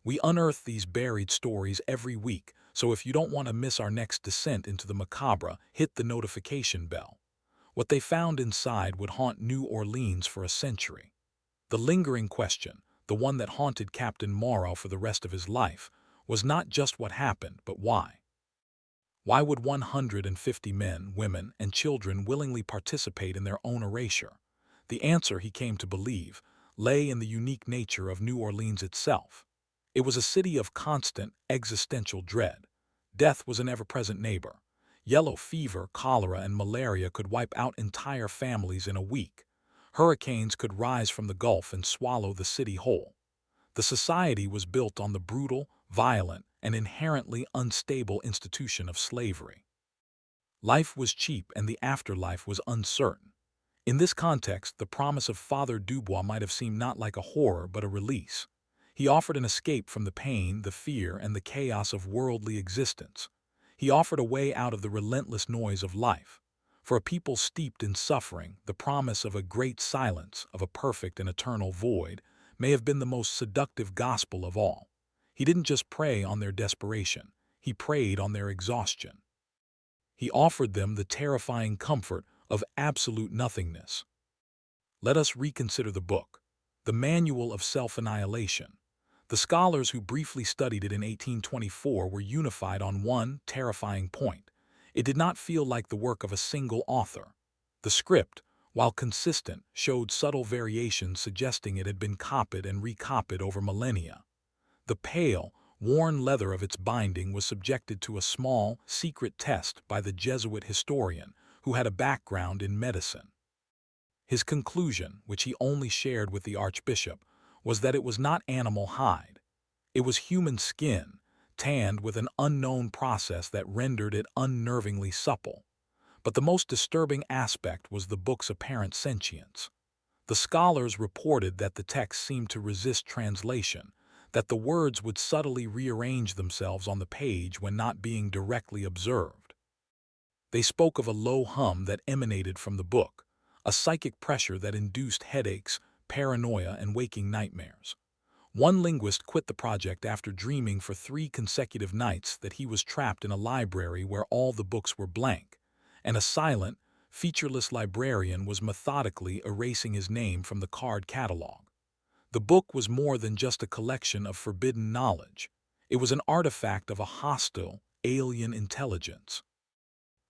We unearth these buried stories every week, so if you don't want to miss our next descent into the macabre, hit the notification bell. What they found inside would haunt New Orleans for a century. The lingering question, the one that haunted Captain Morrow for the rest of his life, was not just what happened, but why. Why would 150 men, women, and children willingly participate in their own erasure? The answer, he came to believe, lay in the unique nature of New Orleans itself. It was a city of constant, existential dread. Death was an ever-present neighbor. Yellow fever, cholera, and malaria could wipe out entire families in a week. Hurricanes could rise from the Gulf and swallow the city whole. The society was built on the brutal, violent, and inherently unstable institution of slavery. Life was cheap and the afterlife was uncertain. In this context, the promise of Father Dubois might have seemed not like a horror but a release. He offered an escape from the pain, the fear, and the chaos of worldly existence. He offered a way out of the relentless noise of life. For a people steeped in suffering, the promise of a great silence, of a perfect and eternal void, may have been the most seductive gospel of all. He didn't just prey on their desperation, he preyed on their exhaustion. He offered them the terrifying comfort of absolute nothingness. Let us reconsider the book, The Manual of Self-Annihilation. The scholars who briefly studied it in 1824 were unified on one terrifying point. It did not feel like the work of a single author. The script, while consistent, showed subtle variations suggesting it had been copied and recopied over millennia. The pale, worn leather of its binding was subjected to a small, secret test by the Jesuit historian who had a background in medicine. His conclusion, which he only shared with the archbishop, was that it was not animal hide. It was human skin, tanned with an unknown process that rendered it unnervingly supple. But the most disturbing aspect was the book's apparent sentience. The scholars reported that the text seemed to resist translation, that the words would subtly rearrange themselves on the page when not being directly observed. They spoke of a low hum that emanated from the book, a psychic pressure that induced headaches, paranoia, and waking nightmares. One linguist quit the project after dreaming for 3 consecutive nights that he was trapped in a library where all the books were blank, and a silent, featureless librarian was methodically erasing his name from the card catalog. The book was more than just a collection of forbidden knowledge. It was an artifact of a hostile, alien intelligence.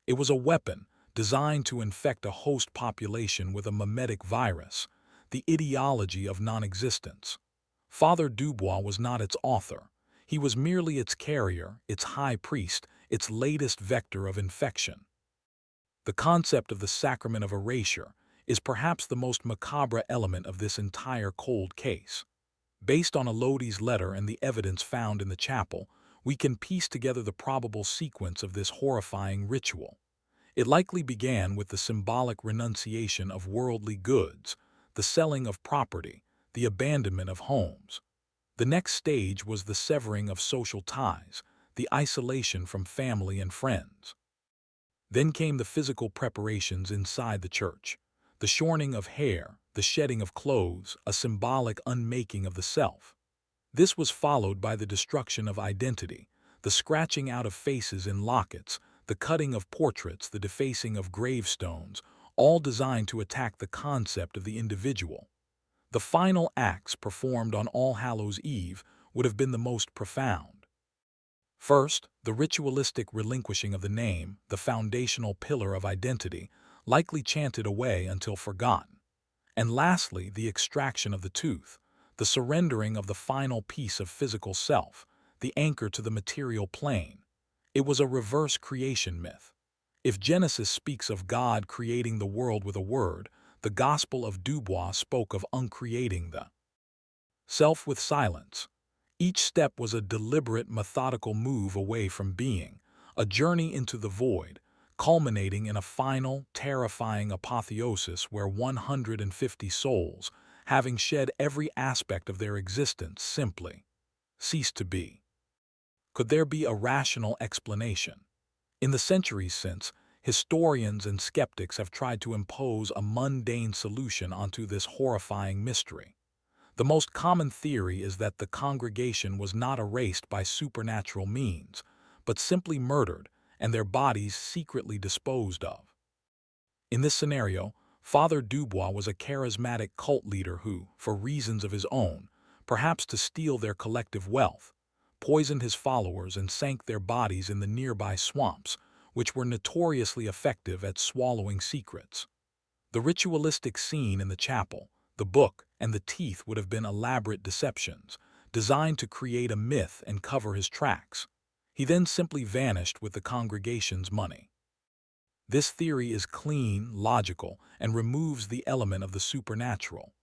It was a weapon designed to infect a host population with a mimetic virus, the ideology of non-existence. Father Dubois was not its author. He was merely its carrier, its high priest, its latest vector of infection. The concept of the sacrament of erasure is perhaps the most macabre element of this entire cold case. Based on Elodie's letter and the evidence found in the chapel, we can piece together the probable sequence of this horrifying ritual. It likely began with the symbolic renunciation of worldly goods, the selling of property, the abandonment of homes. The next stage was the severing of social ties, the isolation from family and friends. Then came the physical preparations inside the church, the shorning of hair, the shedding of clothes, a symbolic unmaking of the self. This was followed by the destruction of identity, the scratching out of faces in lockets, the cutting of portraits, the defacing of gravestones, all designed to attack the concept of the individual. The final acts performed on All Hallows' Eve would have been the most profound. First, the ritualistic relinquishing of the name, the foundational pillar of identity, likely chanted away until forgotten. And lastly, the extraction of the tooth, the surrendering of the final piece of physical self, the anchor to the material plane. It was a reverse creation myth. If Genesis speaks of God creating the world with a word, the Gospel of Dubois spoke of uncreating the self with silence. Each step was a deliberate, methodical move away from being, a journey into the void, culminating in a final, terrifying apotheosis where 150 souls, having shed every aspect of their existence, simply ceased to be. Could there be a rational explanation? In the centuries since, historians and skeptics have tried to impose a mundane solution onto this horrifying mystery. The most common theory is that the congregation was not erased by supernatural means, but simply murdered and their bodies secretly disposed of. In this scenario, Father Dubois was a charismatic cult leader who, for reasons of his own, perhaps to steal their collective wealth, poisoned his followers and sank their bodies in the nearby swamps, which were notoriously effective at swallowing secrets. The ritualistic scene in the chapel, the book, and the teeth would have been elaborate deceptions, designed to create a myth and cover his tracks. He then simply vanished with the congregation's money. This theory is clean, logical, and removes the element of the supernatural,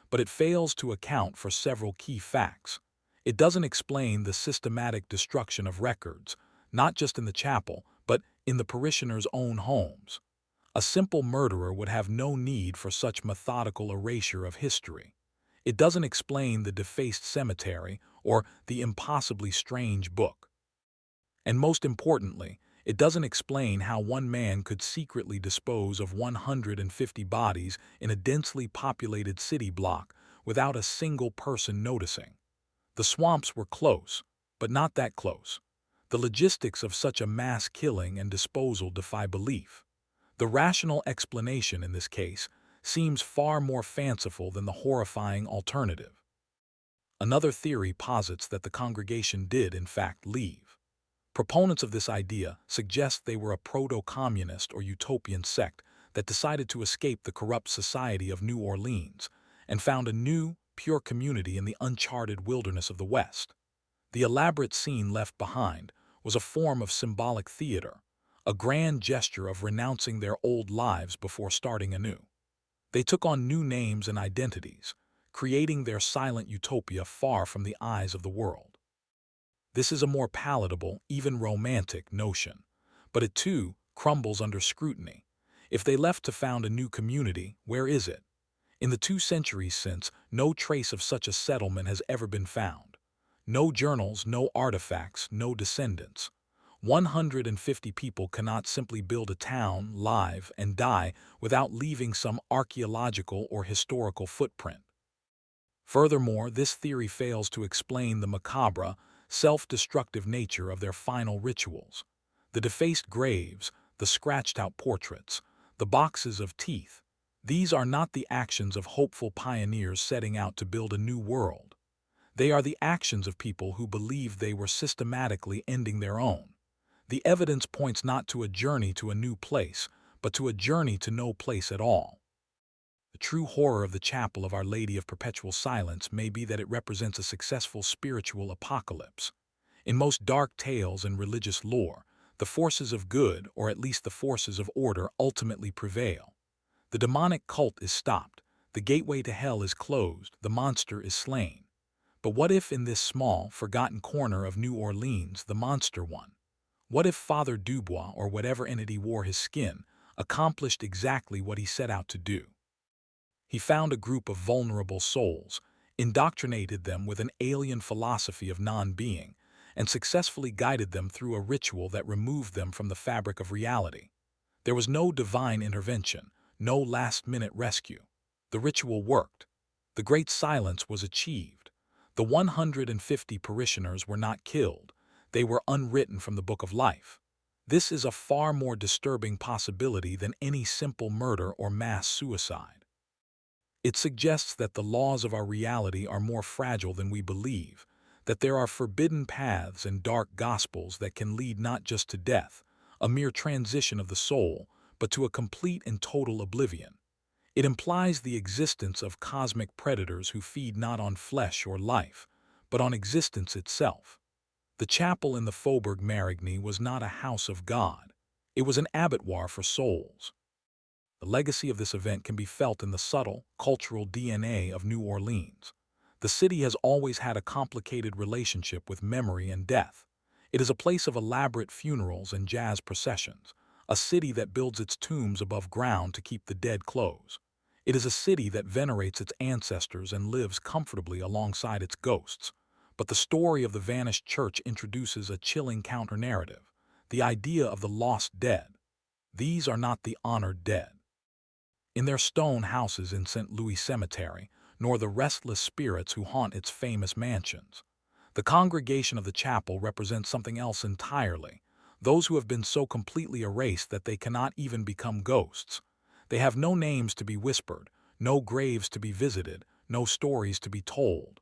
but it fails to account for several key facts. It doesn't explain the systematic destruction of records, not just in the chapel, but in the parishioners' own homes. A simple murderer would have no need for such methodical erasure of history. It doesn't explain the defaced cemetery or the impossibly strange book. And most importantly, it doesn't explain how one man could secretly dispose of 150 bodies in a densely populated city block without a single person noticing. The swamps were close, but not that close. The logistics of such a mass killing and disposal defy belief. The rational explanation in this case seems far more fanciful than the horrifying alternative. Another theory posits that the congregation did, in fact, leave. Proponents of this idea suggest they were a proto-communist or utopian sect that decided to escape the corrupt society of New Orleans and found a new, pure community in the uncharted wilderness of the West. The elaborate scene left behind was a form of symbolic theater, a grand gesture of renouncing their old lives before starting anew. They took on new names and identities, creating their silent utopia far from the eyes of the world. This is a more palatable, even romantic notion, but it too crumbles under scrutiny. If they left to found a new community, where is it? In the 2 centuries since, no trace of such a settlement has ever been found. No journals, no artifacts, no descendants. 150 people cannot simply build a town, live, and die without leaving some archaeological or historical footprint. Furthermore, this theory fails to explain the macabre, self-destructive nature of their final rituals. The defaced graves, the scratched-out portraits, the boxes of teeth, these are not the actions of hopeful pioneers setting out to build a new world. They are the actions of people who believed they were systematically ending their own. The evidence points not to a journey to a new place, but to a journey to no place at all. The true horror of the chapel of Our Lady of Perpetual Silence may be that it represents a successful spiritual apocalypse. In most dark tales and religious lore, the forces of good, or at least the forces of order, ultimately prevail. The demonic cult is stopped, the gateway to hell is closed, the monster is slain. But what if in this small, forgotten corner of New Orleans the monster won? What if Father Dubois, or whatever entity wore his skin, accomplished exactly what he set out to do? He found a group of vulnerable souls, indoctrinated them with an alien philosophy of non-being, and successfully guided them through a ritual that removed them from the fabric of reality. There was no divine intervention, no last-minute rescue. The ritual worked. The Great Silence was achieved. The 150 parishioners were not killed. They were unwritten from the Book of Life. This is a far more disturbing possibility than any simple murder or mass suicide. It suggests that the laws of our reality are more fragile than we believe, that there are forbidden paths and dark gospels that can lead not just to death, a mere transition of the soul, but to a complete and total oblivion. It implies the existence of cosmic predators who feed not on flesh or life, but on existence itself. The chapel in the Faubourg Marigny was not a house of God. It was an abattoir for souls. The legacy of this event can be felt in the subtle, cultural DNA of New Orleans. The city has always had a complicated relationship with memory and death. It is a place of elaborate funerals and jazz processions, a city that builds its tombs above ground to keep the dead close. It is a city that venerates its ancestors and lives comfortably alongside its ghosts. But the story of the vanished church introduces a chilling counter-narrative, the idea of the lost dead. These are not the honored dead in their stone houses in St. Louis Cemetery, nor the restless spirits who haunt its famous mansions. The congregation of the chapel represents something else entirely, those who have been so completely erased that they cannot even become ghosts. They have no names to be whispered, no graves to be visited, no stories to be told.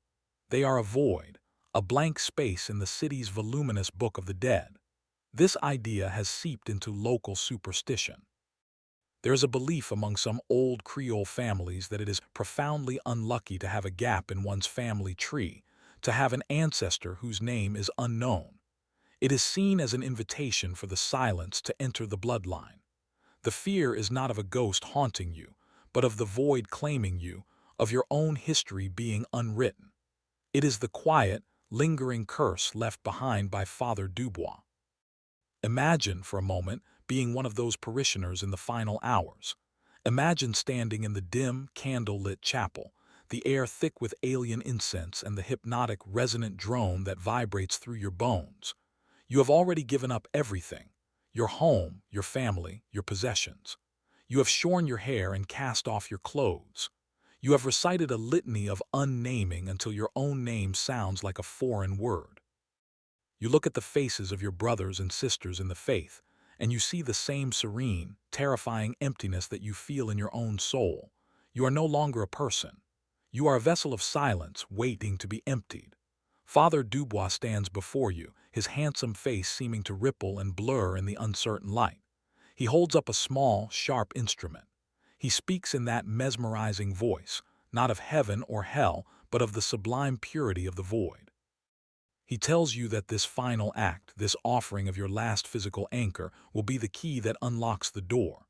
They are a void, a blank space in the city's voluminous Book of the Dead. This idea has seeped into local superstition. There is a belief among some old Creole families that it is profoundly unlucky to have a gap in one's family tree, to have an ancestor whose name is unknown. It is seen as an invitation for the silence to enter the bloodline. The fear is not of a ghost haunting you, but of the void claiming you, of your own history being unwritten. It is the quiet, lingering curse left behind by Father Dubois. Imagine, for a moment, being one of those parishioners in the final hours. Imagine standing in the dim, candle-lit chapel, the air thick with alien incense and the hypnotic, resonant drone that vibrates through your bones. You have already given up everything: your home, your family, your possessions. You have shorn your hair and cast off your clothes. You have recited a litany of unnaming until your own name sounds like a foreign word. You look at the faces of your brothers and sisters in the faith, and you see the same serene, terrifying emptiness that you feel in your own soul. You are no longer a person. You are a vessel of silence waiting to be emptied. Father Dubois stands before you, his handsome face seeming to ripple and blur in the uncertain light. He holds up a small, sharp instrument. He speaks in that mesmerizing voice, not of heaven or hell, but of the sublime purity of the void. He tells you that this final act, this offering of your last physical anchor, will be the key that unlocks the door.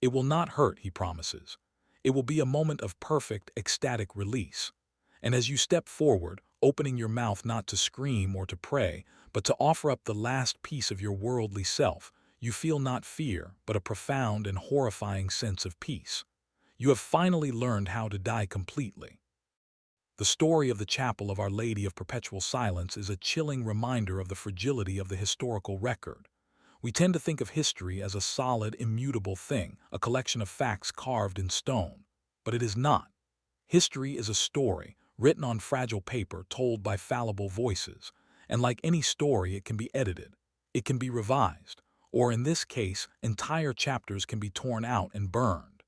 It will not hurt, he promises. It will be a moment of perfect, ecstatic release. And as you step forward, opening your mouth not to scream or to pray, but to offer up the last piece of your worldly self, you feel not fear, but a profound and horrifying sense of peace. You have finally learned how to die completely. The story of the Chapel of Our Lady of Perpetual Silence is a chilling reminder of the fragility of the historical record. We tend to think of history as a solid, immutable thing, a collection of facts carved in stone. But it is not. History is a story, written on fragile paper, told by fallible voices. And like any story, it can be edited. It can be revised. Or in this case, entire chapters can be torn out and burned.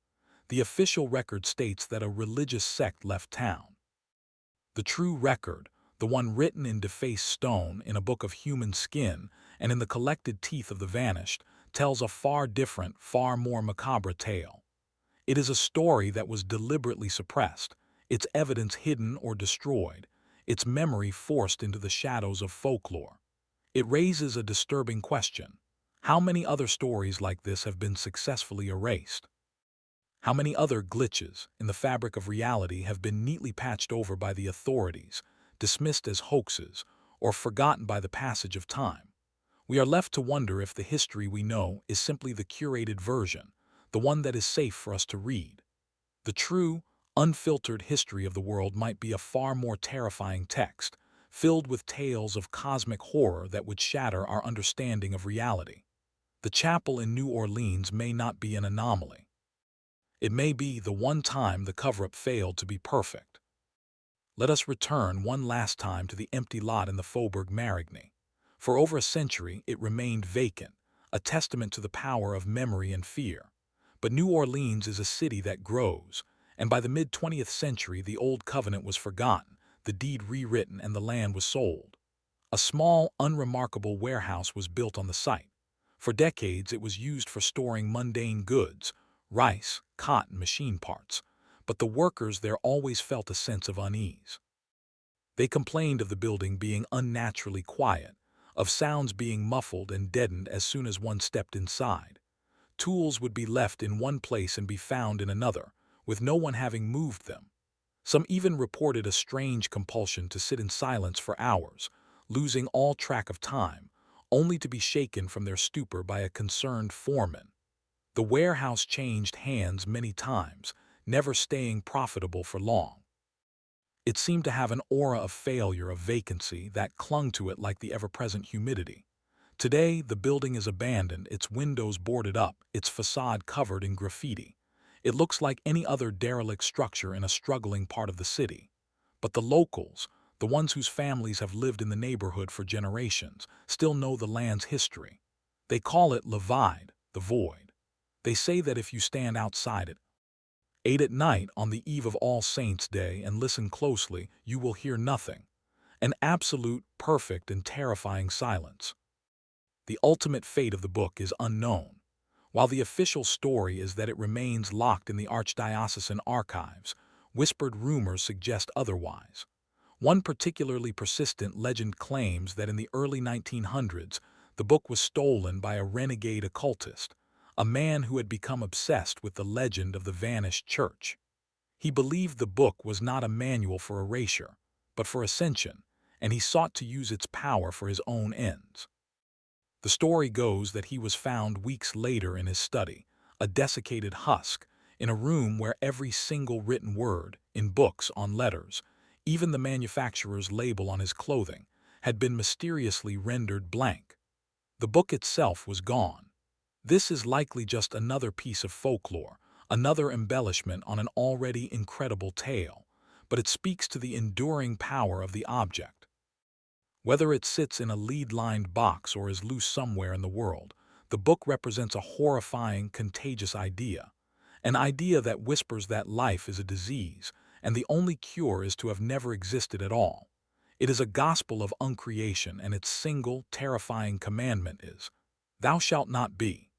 The official record states that a religious sect left town. The true record, the one written in defaced stone, in a book of human skin, and in the collected teeth of the vanished, tells a far different, far more macabre tale. It is a story that was deliberately suppressed, its evidence hidden or destroyed, its memory forced into the shadows of folklore. It raises a disturbing question. How many other stories like this have been successfully erased? How many other glitches in the fabric of reality have been neatly patched over by the authorities, dismissed as hoaxes, or forgotten by the passage of time? We are left to wonder if the history we know is simply the curated version, the one that is safe for us to read. The true, unfiltered history of the world might be a far more terrifying text, filled with tales of cosmic horror that would shatter our understanding of reality. The chapel in New Orleans may not be an anomaly. It may be the one time the cover-up failed to be perfect. Let us return one last time to the empty lot in the Faubourg Marigny. For over a century, it remained vacant, a testament to the power of memory and fear. But New Orleans is a city that grows, and by the mid-20th century, the old covenant was forgotten, the deed rewritten, and the land was sold. A small, unremarkable warehouse was built on the site. For decades, it was used for storing mundane goods, rice, cotton, machine parts, but the workers there always felt a sense of unease. They complained of the building being unnaturally quiet, of sounds being muffled and deadened as soon as one stepped inside. Tools would be left in one place and be found in another, with no one having moved them. Some even reported a strange compulsion to sit in silence for hours, losing all track of time, only to be shaken from their stupor by a concerned foreman. The warehouse changed hands many times, never staying profitable for long. It seemed to have an aura of failure, of vacancy, that clung to it like the ever-present humidity. Today, the building is abandoned, its windows boarded up, its facade covered in graffiti. It looks like any other derelict structure in a struggling part of the city. But the locals, the ones whose families have lived in the neighborhood for generations, still know the land's history. They call it Le Vide, the void. They say that if you stand outside it, 8 at night on the eve of All Saints' Day, and listen closely, you will hear nothing. An absolute, perfect, and terrifying silence. The ultimate fate of the book is unknown. While the official story is that it remains locked in the archdiocesan archives, whispered rumors suggest otherwise. One particularly persistent legend claims that in the early 1900s, the book was stolen by a renegade occultist, a man who had become obsessed with the legend of the vanished church. He believed the book was not a manual for erasure, but for ascension, and he sought to use its power for his own ends. The story goes that he was found weeks later in his study, a desiccated husk, in a room where every single written word, in books, on letters, even the manufacturer's label on his clothing, had been mysteriously rendered blank. The book itself was gone. This is likely just another piece of folklore, another embellishment on an already incredible tale, but it speaks to the enduring power of the object. Whether it sits in a lead-lined box or is loose somewhere in the world, the book represents a horrifying, contagious idea, an idea that whispers that life is a disease, and the only cure is to have never existed at all. It is a gospel of uncreation, and its single, terrifying commandment is, "Thou shalt not be."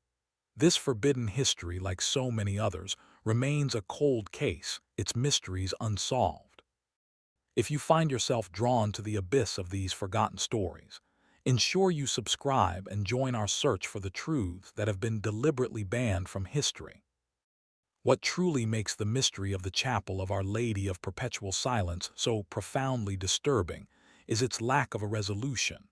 This forbidden history, like so many others, remains a cold case, its mysteries unsolved. If you find yourself drawn to the abyss of these forgotten stories, ensure you subscribe and join our search for the truths that have been deliberately banned from history. What truly makes the mystery of the Chapel of Our Lady of Perpetual Silence so profoundly disturbing is its lack of a resolution.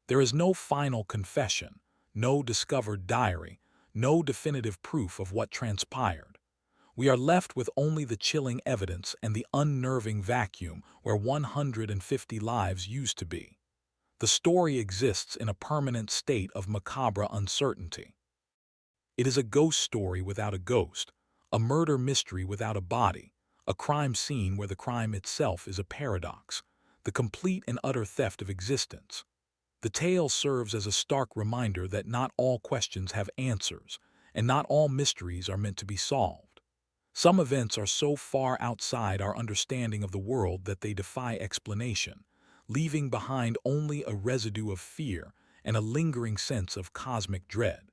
There is no final confession, no discovered diary, no definitive proof of what transpired. We are left with only the chilling evidence and the unnerving vacuum where 150 lives used to be. The story exists in a permanent state of macabre uncertainty. It is a ghost story without a ghost, a murder mystery without a body, a crime scene where the crime itself is a paradox, the complete and utter theft of existence. The tale serves as a stark reminder that not all questions have answers, and not all mysteries are meant to be solved. Some events are so far outside our understanding of the world that they defy explanation, leaving behind only a residue of fear and a lingering sense of cosmic dread.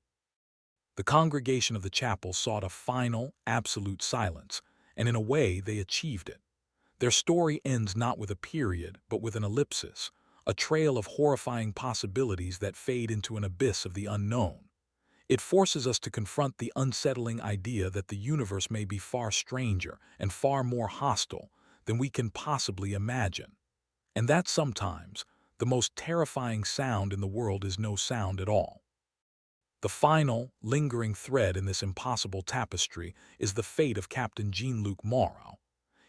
The congregation of the chapel sought a final, absolute silence, and in a way they achieved it. Their story ends not with a period, but with an ellipsis, a trail of horrifying possibilities that fade into an abyss of the unknown. It forces us to confront the unsettling idea that the universe may be far stranger and far more hostile than we can possibly imagine. And that sometimes, the most terrifying sound in the world is no sound at all. The final, lingering thread in this impossible tapestry is the fate of Captain Jean-Luc Moreau.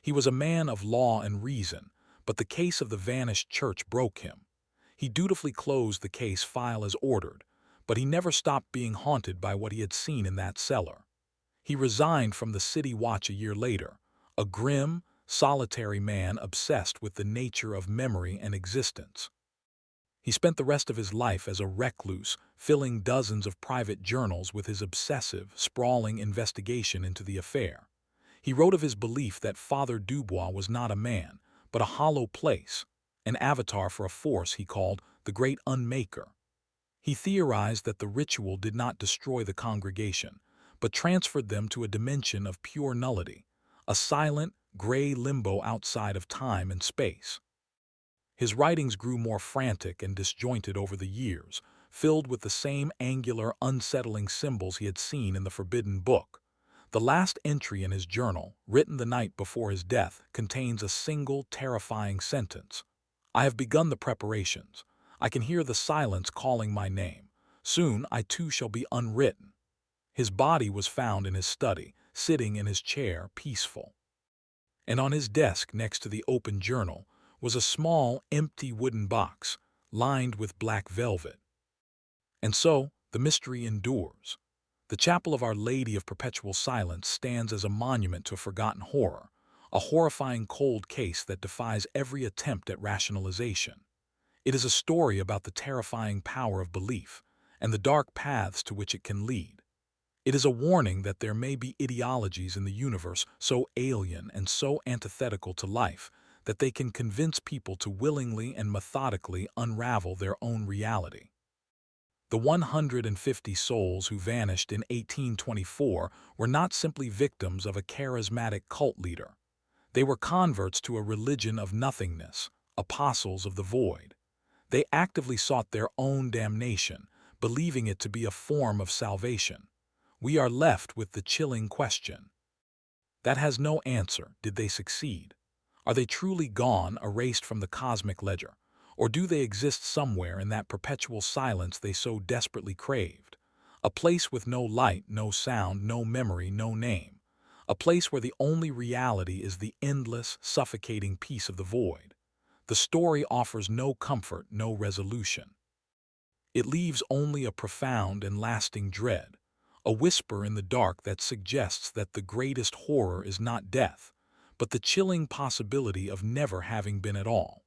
He was a man of law and reason, but the case of the vanished church broke him. He dutifully closed the case file as ordered, but he never stopped being haunted by what he had seen in that cellar. He resigned from the City Watch a year later, a grim, solitary man obsessed with the nature of memory and existence. He spent the rest of his life as a recluse, filling dozens of private journals with his obsessive, sprawling investigation into the affair. He wrote of his belief that Father Dubois was not a man, but a hollow place, an avatar for a force he called the Great Unmaker. He theorized that the ritual did not destroy the congregation, but transferred them to a dimension of pure nullity, a silent, gray limbo outside of time and space. His writings grew more frantic and disjointed over the years, filled with the same angular, unsettling symbols he had seen in the Forbidden Book. The last entry in his journal, written the night before his death, contains a single, terrifying sentence. "I have begun the preparations. I can hear the silence calling my name. Soon I too shall be unwritten." His body was found in his study, sitting in his chair, peaceful. And on his desk next to the open journal was a small, empty wooden box, lined with black velvet. And so, the mystery endures. The Chapel of Our Lady of Perpetual Silence stands as a monument to a forgotten horror, a horrifying cold case that defies every attempt at rationalization. It is a story about the terrifying power of belief and the dark paths to which it can lead. It is a warning that there may be ideologies in the universe so alien and so antithetical to life that they can convince people to willingly and methodically unravel their own reality. The 150 souls who vanished in 1824 were not simply victims of a charismatic cult leader. They were converts to a religion of nothingness, apostles of the void. They actively sought their own damnation, believing it to be a form of salvation. We are left with the chilling question. That has no answer. Did they succeed? Are they truly gone, erased from the cosmic ledger? Or do they exist somewhere in that perpetual silence they so desperately craved? A place with no light, no sound, no memory, no name. A place where the only reality is the endless, suffocating peace of the void. The story offers no comfort, no resolution. It leaves only a profound and lasting dread, a whisper in the dark that suggests that the greatest horror is not death, but the chilling possibility of never having been at all.